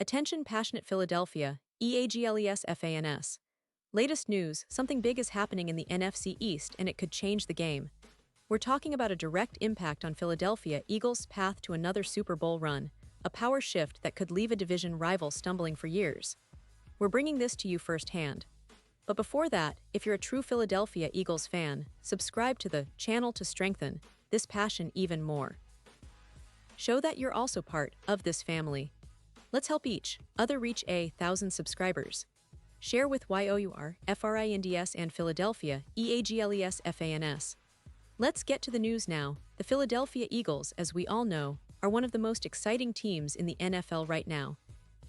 Attention passionate Philadelphia, EAGLES. Latest news, something big is happening in the NFC East and it could change the game. We're talking about a direct impact on Philadelphia Eagles' path to another Super Bowl run, a power shift that could leave a division rival stumbling for years. We're bringing this to you firsthand. But before that, if you're a true Philadelphia Eagles fan, subscribe to the channel to strengthen this passion even more. Show that you're also part of this family. Let's help each other reach 1,000 subscribers. Share with YOUR, FRINDS and Philadelphia, EAGLESFANS. Let's get to the news now. The Philadelphia Eagles, as we all know, are one of the most exciting teams in the NFL right now,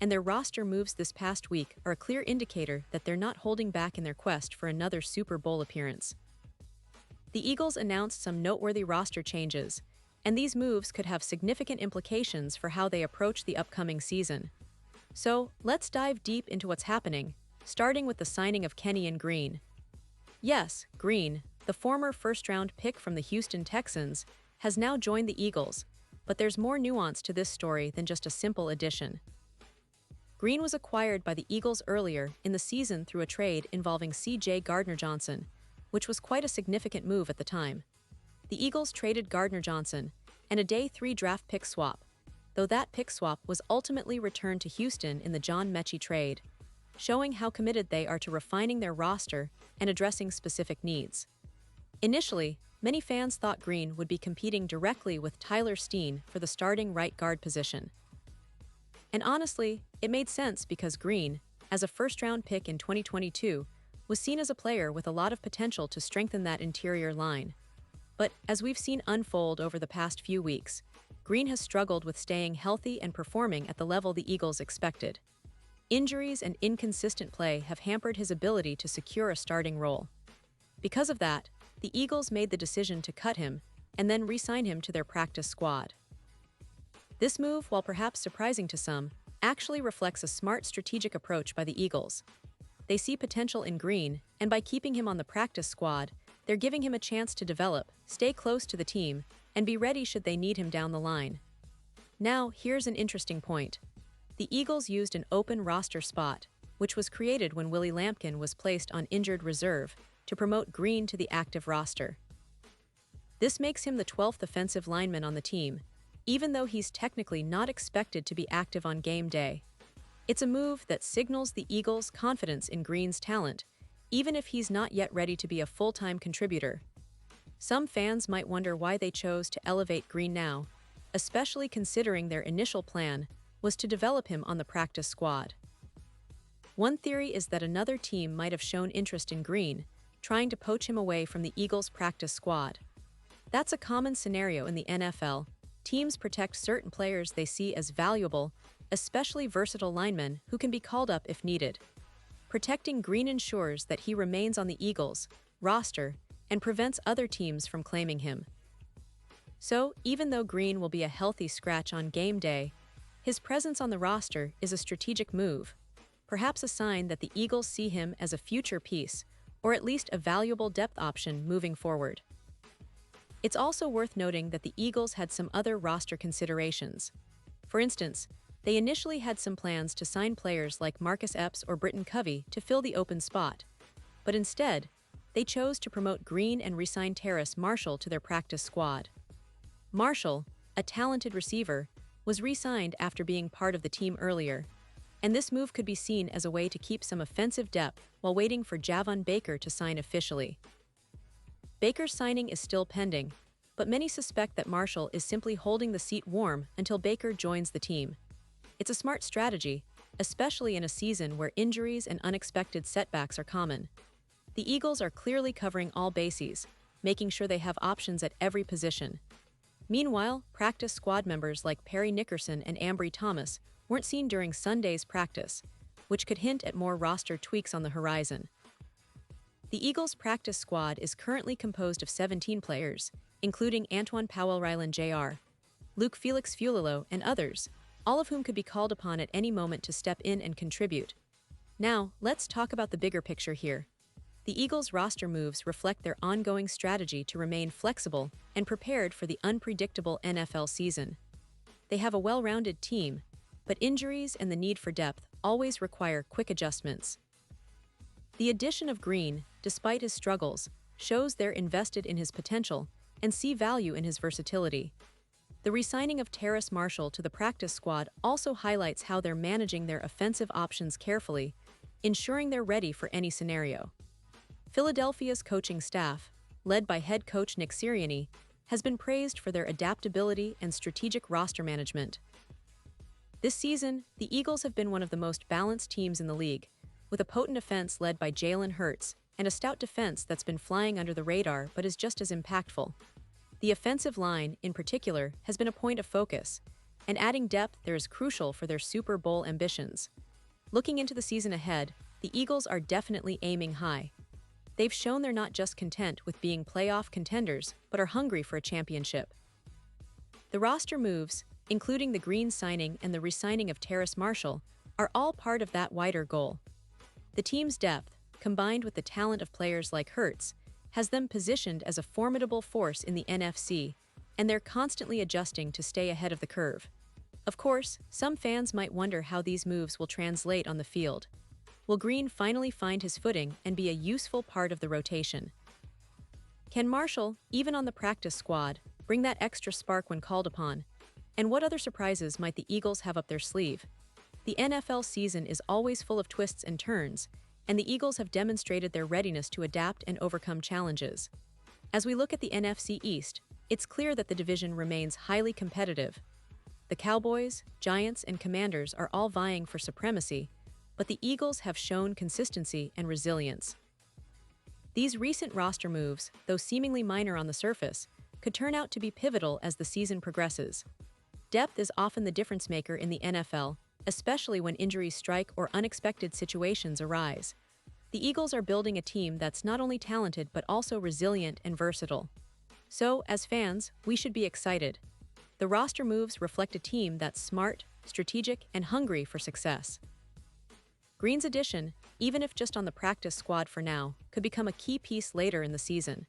and their roster moves this past week are a clear indicator that they're not holding back in their quest for another Super Bowl appearance. The Eagles announced some noteworthy roster changes, and these moves could have significant implications for how they approach the upcoming season. So, let's dive deep into what's happening, starting with the signing of Kenyon Green. Yes, Green, the former first-round pick from the Houston Texans, has now joined the Eagles, but there's more nuance to this story than just a simple addition. Green was acquired by the Eagles earlier in the season through a trade involving C.J. Gardner-Johnson, which was quite a significant move at the time. The Eagles traded Gardner-Johnson and a day 3 draft pick swap, though that pick swap was ultimately returned to Houston in the John Mechie trade, showing how committed they are to refining their roster and addressing specific needs. Initially, many fans thought Green would be competing directly with Tyler Steen for the starting right guard position. And honestly, it made sense because Green, as a first-round pick in 2022, was seen as a player with a lot of potential to strengthen that interior line. But as we've seen unfold over the past few weeks, Green has struggled with staying healthy and performing at the level the Eagles expected. Injuries and inconsistent play have hampered his ability to secure a starting role. Because of that, the Eagles made the decision to cut him and then re-sign him to their practice squad. This move, while perhaps surprising to some, actually reflects a smart strategic approach by the Eagles. They see potential in Green, and by keeping him on the practice squad, they're giving him a chance to develop, stay close to the team, and be ready should they need him down the line. Now, here's an interesting point. The Eagles used an open roster spot, which was created when Willie Lampkin was placed on injured reserve, to promote Green to the active roster. This makes him the 12th offensive lineman on the team, even though he's technically not expected to be active on game day. It's a move that signals the Eagles' confidence in Green's talent, even if he's not yet ready to be a full-time contributor. Some fans might wonder why they chose to elevate Green now, especially considering their initial plan was to develop him on the practice squad. One theory is that another team might have shown interest in Green, trying to poach him away from the Eagles' practice squad. That's a common scenario in the NFL. Teams protect certain players they see as valuable, especially versatile linemen who can be called up if needed. Protecting Green ensures that he remains on the Eagles' roster and prevents other teams from claiming him. So, even though Green will be a healthy scratch on game day, his presence on the roster is a strategic move, perhaps a sign that the Eagles see him as a future piece, or at least a valuable depth option moving forward. It's also worth noting that the Eagles had some other roster considerations. For instance, they initially had some plans to sign players like Marcus Epps or Britton Covey to fill the open spot, but instead, they chose to promote Green and re-sign Terrace Marshall to their practice squad. Marshall, a talented receiver, was re-signed after being part of the team earlier, and this move could be seen as a way to keep some offensive depth while waiting for Javon Baker to sign officially. Baker's signing is still pending, but many suspect that Marshall is simply holding the seat warm until Baker joins the team. It's a smart strategy, especially in a season where injuries and unexpected setbacks are common. The Eagles are clearly covering all bases, making sure they have options at every position. Meanwhile, practice squad members like Perry Nickerson and Ambry Thomas weren't seen during Sunday's practice, which could hint at more roster tweaks on the horizon. The Eagles' practice squad is currently composed of 17 players, including Antoine Powell-Ryland Jr., Luke Felix Fulilo, and others, all of whom could be called upon at any moment to step in and contribute. Now, let's talk about the bigger picture here. The Eagles' roster moves reflect their ongoing strategy to remain flexible and prepared for the unpredictable NFL season. They have a well-rounded team, but injuries and the need for depth always require quick adjustments. The addition of Green, despite his struggles, shows they're invested in his potential and see value in his versatility. The re-signing of Terrace Marshall to the practice squad also highlights how they're managing their offensive options carefully, ensuring they're ready for any scenario. Philadelphia's coaching staff, led by head coach Nick Sirianni, has been praised for their adaptability and strategic roster management. This season, the Eagles have been one of the most balanced teams in the league, with a potent offense led by Jalen Hurts and a stout defense that's been flying under the radar but is just as impactful. The offensive line, in particular, has been a point of focus, and adding depth there is crucial for their Super Bowl ambitions. Looking into the season ahead, the Eagles are definitely aiming high. They've shown they're not just content with being playoff contenders, but are hungry for a championship. The roster moves, including the Green signing and the re-signing of Terrace Marshall, are all part of that wider goal. The team's depth, combined with the talent of players like Hurts, has them positioned as a formidable force in the NFC, and they're constantly adjusting to stay ahead of the curve. Of course, some fans might wonder how these moves will translate on the field. Will Green finally find his footing and be a useful part of the rotation? Can Marshall, even on the practice squad, bring that extra spark when called upon? And what other surprises might the Eagles have up their sleeve? The NFL season is always full of twists and turns, and the Eagles have demonstrated their readiness to adapt and overcome challenges. As we look at the NFC East, it's clear that the division remains highly competitive. The Cowboys, Giants, and Commanders are all vying for supremacy, but the Eagles have shown consistency and resilience. These recent roster moves, though seemingly minor on the surface, could turn out to be pivotal as the season progresses. Depth is often the difference maker in the NFL, especially when injuries strike or unexpected situations arise. The Eagles are building a team that's not only talented but also resilient and versatile. So, as fans, we should be excited. The roster moves reflect a team that's smart, strategic, and hungry for success. Green's addition, even if just on the practice squad for now, could become a key piece later in the season.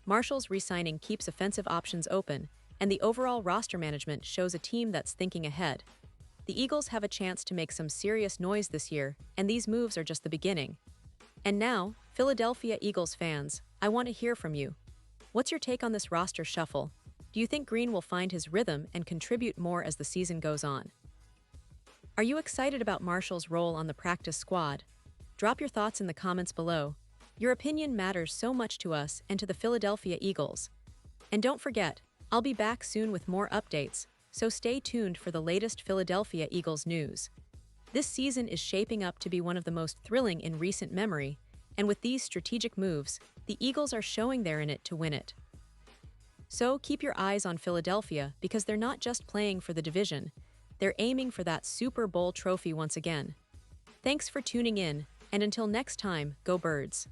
Marshall's re-signing keeps offensive options open, and the overall roster management shows a team that's thinking ahead. The Eagles have a chance to make some serious noise this year, and these moves are just the beginning. And now, Philadelphia Eagles fans, I want to hear from you. What's your take on this roster shuffle? Do you think Green will find his rhythm and contribute more as the season goes on? Are you excited about Marshall's role on the practice squad? Drop your thoughts in the comments below. Your opinion matters so much to us and to the Philadelphia Eagles. And don't forget, I'll be back soon with more updates, so stay tuned for the latest Philadelphia Eagles news. This season is shaping up to be one of the most thrilling in recent memory, and with these strategic moves, the Eagles are showing they're in it to win it. So keep your eyes on Philadelphia because they're not just playing for the division, they're aiming for that Super Bowl trophy once again. Thanks for tuning in, and until next time, go Birds.